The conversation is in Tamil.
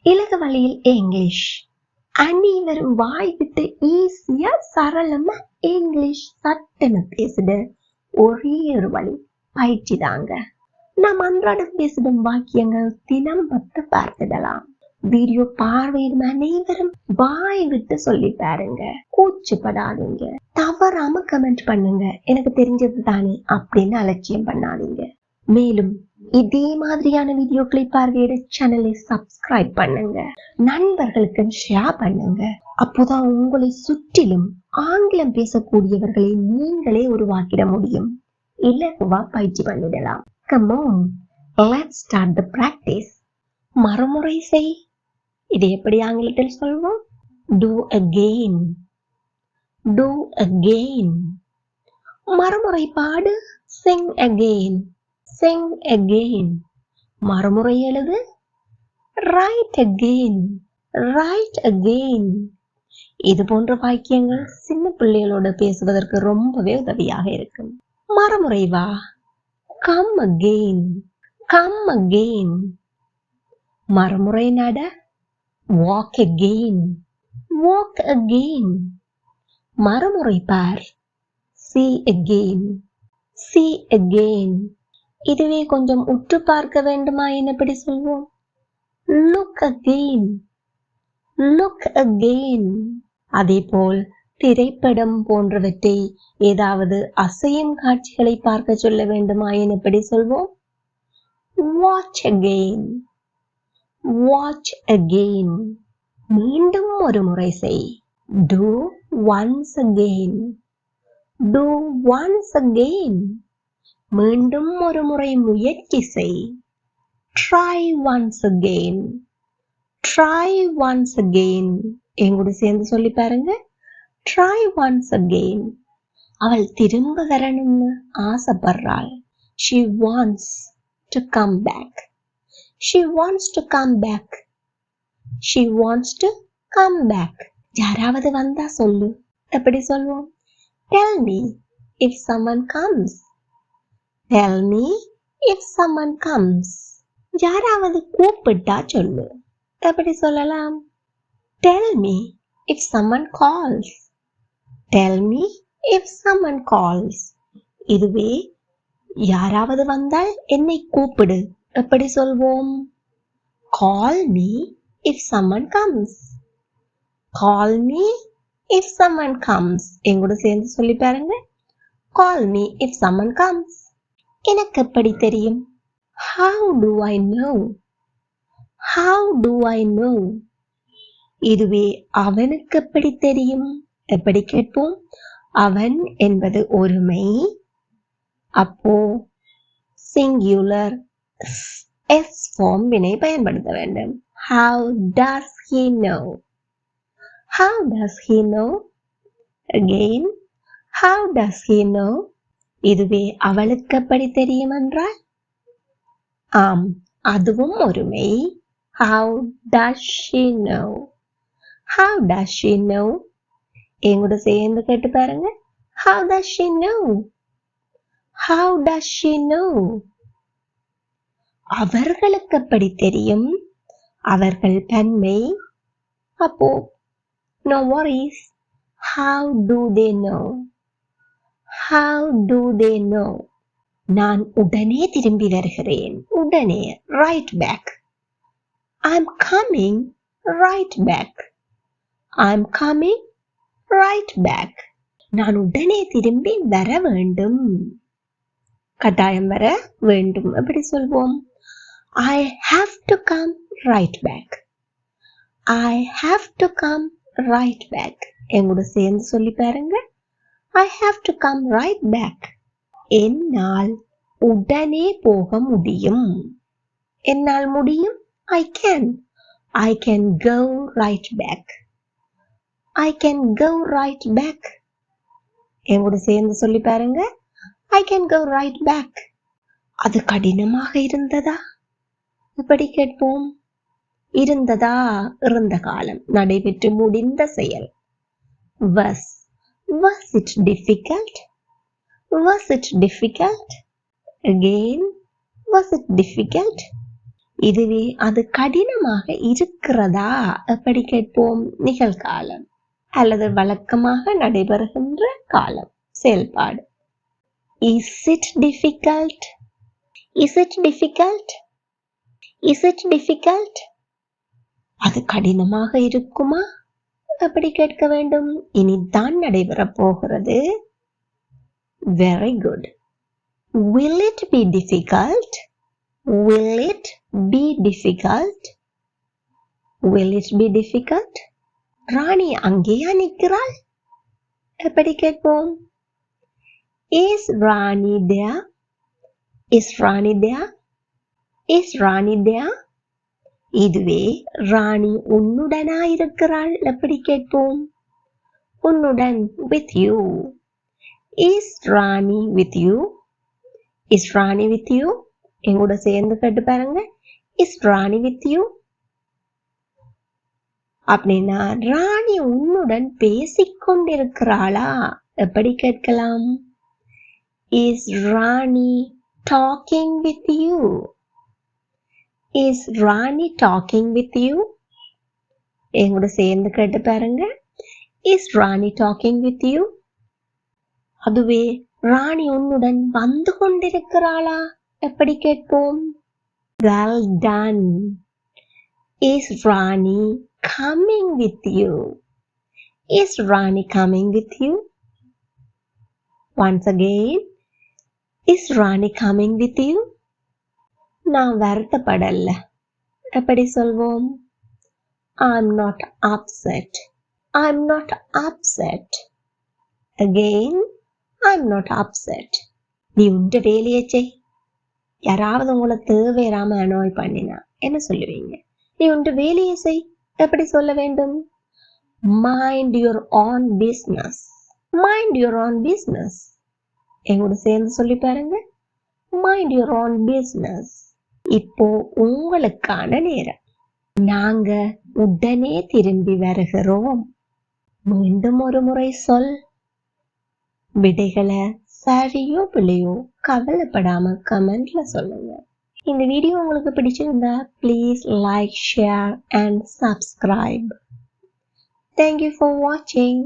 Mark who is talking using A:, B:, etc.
A: இலகு வழியில் இங்கிலீஷ். அனைவரும் வாய் விட்டு ஈஸியா சரளமா இங்கிலீஷ் சட்டென பேசுட ஒரே ஒரு வழி பயிற்சி தாங்க. நாம் அன்றாடம் பேசிடும் வாக்கியங்கள் தினம் 10 பார்த்திடலாம். வீடியோ பார்வையிடும் அனைவரும் வாய் விட்டு சொல்லி பாருங்க. கூச்சப்படாதீங்க. தவறாம கமெண்ட் பண்ணுங்க. எனக்கு தெரிஞ்சது தானே அப்படின்னு அலட்சியம் பண்ணாதீங்க. மேலும் இதே மாதிரியான வீடியோக்களை பார்வையிட சேனலை சப்ஸ்கிரைப் பண்ணுங்க. நண்பர்களுக்கு ஷேர் பண்ணுங்க. அப்போதான் உங்களை சுற்றிலும் ஆங்கிலம் பேசக்கூடியவர்களை நீங்களே உருவாக்கிட முடியும். இலகுவா பயிற்சி பண்ணிடலாம். Come on, let's start the practice. மறுமுறை செய். இதை எப்படி ஆங்கிலத்தில் சொல்வோம்? Do again. Do again. மறுமுறை பாடு. Sing again. Sing again. மறுமுறை எழுது. Write again. Write again. இது போன்ற வாக்கியங்கள் சின்ன பிள்ளைகளோட பேசுவதற்கு ரொம்பவே உதவியாக இருக்கும். மறுமுறை வா. Come again. Come again. மறுமுறை நட. Walk again. Walk again. மறுமுறை பார். See again. See again. இதுவே கொஞ்சம் உற்று பார்க்க வேண்டுமா என்னப்படி சொல்வோம்? Look again. Look again. அதேபோல் திரைப்படம் போன்றவற்றை ஏதாவது அசையும் காட்சிகளை பார்க்க சொல்ல வேண்டுமா என்னப்படி சொல்வோம்? Watch again. Watch again. மீண்டும் ஒரு முறை செய். Do once again. Do once again. மீண்டும் ஒரு முறை முயற்சி செய். Try once again. Try once again. எங்கூட சேர்ந்து சொல்லி பாருங்க. Try once again. அவள் திரும்ப வரணும்னு ஆசைப்படுறாள். She wants to come back. She wants to come back. She wants to come back. யாராவது வந்தா சொல்லு. எப்படி சொல்வோம்? Tell me if someone comes. Tell me if someone comes. யாராவது கூப்பிட்டா சொல்லு. எப்படி சொல்லலாம்? Tell me if someone calls. Tell me if someone calls. இதுவே யாராவது வந்தால் என்னை கூப்பிடு. எப்படி சொல்வோம்? Call me if someone comes. Call me if someone comes. எங்கூட சேர்ந்து சொல்லி பாருங்க. Call me if someone comes. எனக்கு எப்படி தெரியும்? How do I know? How do I know? இதுவே அவனுக்கு எப்படி தெரியும்? எப்படி கேட்போம்? அவன் என்பது ஒருமை. அப்போ சிங்குலர் S form வினை பயன்படுத்த வேண்டும். How does he know? How does he know? Again, how does he know? இதுவே அவளுக்கு எப்படி தெரியும் என்றால்? ஆம், அதுவும் ஒருமை. How does she know? How does she know? எங்கூட சேர்ந்து கேட்டு பாருங்க. How does she know? How does she know? அவர்களுக்கு எப்படி தெரியும்? அவர்கள் தன்மை. அப்போ no worries. How do they know? How do they know? நான் உடனே திரும்பி வருகிறேன். உடனே. Right back. I'm coming right back. I'm coming right back. நான் உடனே திரும்பி வர வேண்டும். கட்டாயம் வர வேண்டும். எப்படி சொல்வோம்? I have to come right back. I have to come right back. எங்கூட சேர்ந்து சொல்லி பாருங்க. I have to come right back. என்னால் உடனே போக முடியும். என்னால் முடியும். I can. I can go right back. I can go right back. எங்கூட சேர்ந்து சொல்லி பாருங்க. I can go right back. அது கடினமாக இருந்ததா? எப்படி கேட்போம்? இருந்ததா இருந்த காலம், நடைபெற்று முடிந்த செயல். Was it difficult? Was it difficult? Again, was it difficult? இதுவே அது கடினமாக இருக்கிறதா எப்படி கேட்போம்? நிகழ்காலம் அல்லது வழக்கமாக நடைபெறுகின்ற காலம், செயல்பாடு. Is it difficult? Is it difficult? Is it difficult? அது கடினமாக இருக்குமா? எப்படி கேட்க வேண்டும்? இனிதான் நடைபெறப் போகிறது. Very good. Will it be difficult? Will it be difficult? Will it be difficult? ராணி அங்கேயா நிற்கிறாள்? எப்படி கேட்போம்? Is Rani there? Is Rani there? Is Rani there? இதுவே ராணி உன்னுடனா இருக்கிறாள் எப்படி கேட்போம்? உன்னுடன், with you. Is Rani with you? Is Rani with you? எங்கூட சேர்ந்து கேட்டு பாருங்க. Is Rani with you? அப்படின்னா ராணி உன்னுடன் பேசிக்கொண்டிருக்கிறாளா எப்படி கேட்கலாம்? Is Rani talking with you? Is Rani talking with you? எங்கூட சேர்ந்து கேட்டு பாருங்க. Is Rani talking with you? அதுவே ராணி உன்னுடன் வந்து கொண்டிருக்கிறாளா எப்படி கேட்போம்? Well done. Is Rani coming with you? Is Rani coming with you? Once again, is Rani coming with you? நான் வருத்தப்படல எப்படி சொல்வோம்? I'm not upset. I'm not upset. Again, I'm not upset. நீ உண்ட வேலையை செய். யாராவது உங்களை தேவையில்லாம அனாய் பண்ணினா என்ன சொல்லுவீங்க? நீ உண்ட வேலையை செய். எப்படி சொல்ல வேண்டும்? Mind your own business. Mind your own business. எங்கூட சேர்ந்து சொல்லி பாருங்க. Mind your own business. இப்போ உங்களுக்கான நேரம். நாங்க உடனே திரும்பி வருகிறோம். மீண்டும் ஒரு முறை சொல். விடைகளை சரியோ பிள்ளையோ கவலைப்படாம கமெண்ட்ல சொல்லுங்க. இந்த வீடியோ உங்களுக்கு பிடிச்சிருந்தா please like, share and subscribe. Thank you for watching.